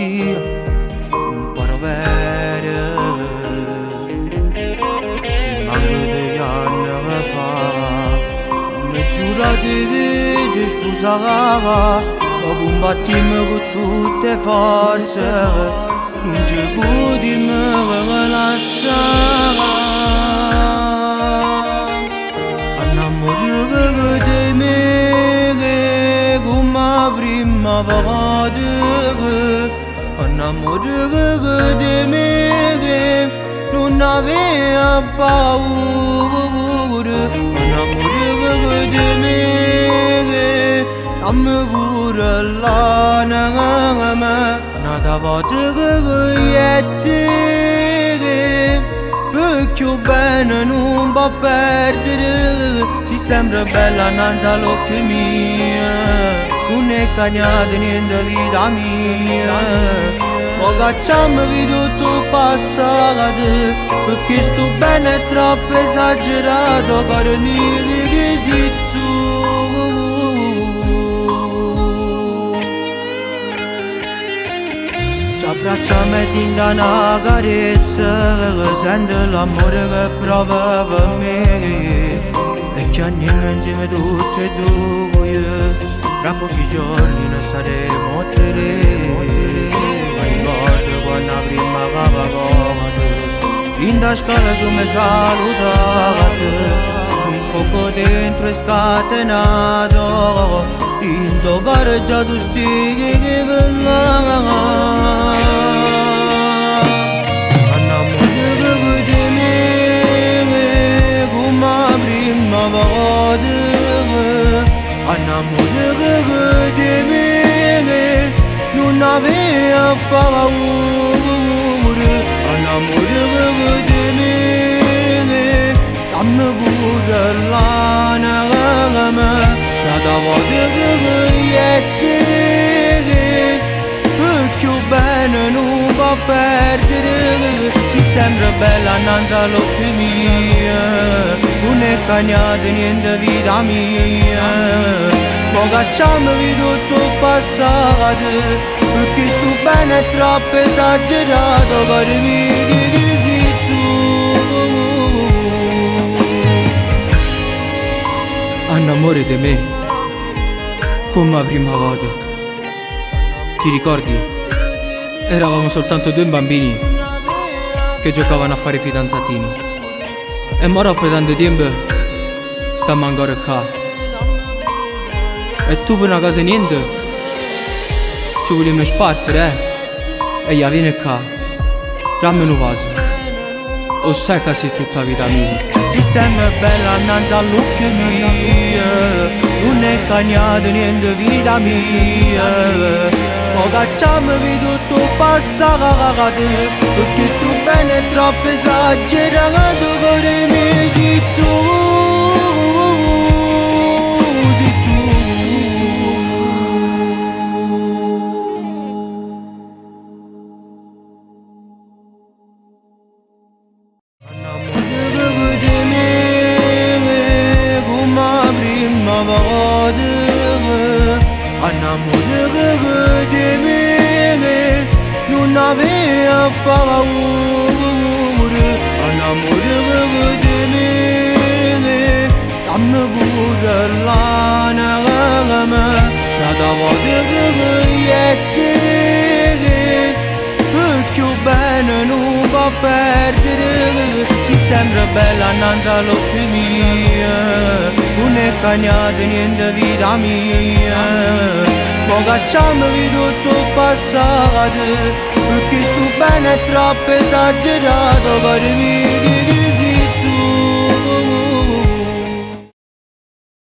dia para ver si manco de anni fa me giura di che sposava ma combattimmo con tutte forze non ci potremmo lasciare annamorare di me come prima volta annamorare di me non aveva paura annamorare di me dammi pure l'anima nada volta che te perché bene non va perdere si sembra bella innanzi all'occhio mio non è cagnata niente vita mia ma cacciamo via tutto passato perché sto bene è troppo esagerato caro mio che sei tu ci abbracciamo e ti dà una carezza sento l'amore che prova per me e che andiamo insieme tutti e due tra pochi giorni noi saremo tre ma ricordo quando la prima volta in da scala tu mi salutavi un fuoco dentro è scatenato in tuo cuore già tu stighi che parlava annamorare di me come prima volta annamorare di me non aveva paura annamorare di me dammi pure l'anima nada volta che te perché bene non va perdere si sembra bella innanzi all'occhio mio non è cagnata niente vita mia ma cacciamo via tutto passato perché sto bene è troppo esagerato caro mio che sei tu annamore di me come la prima volta ti ricordi? Eravamo soltanto due bambini che giocavano a fare fidanzatini e ora dopo tanto tempo stiamo ancora qua e tu per una cosa niente ci vogliamo spartere e io vieni qua dammi un vaso o sai che sei tutta la vita mia si sembra bella innanzi all'occhio mio non è cagnata niente vita mia ma cacciamo via tutto passato perché sto bene è troppo esagerato cuore mio sei tu sei tu annamorare di me come prima volta annamorare di me non aveva paura annamorare di me dammi pure l'anima nada volta che te perché bene non va perdere si sembra bella innanzi all'occhio mio non è cagnata niente vita mia ma cacciamo via tutto passato perché sto bene è troppo esagerato caro mio che sei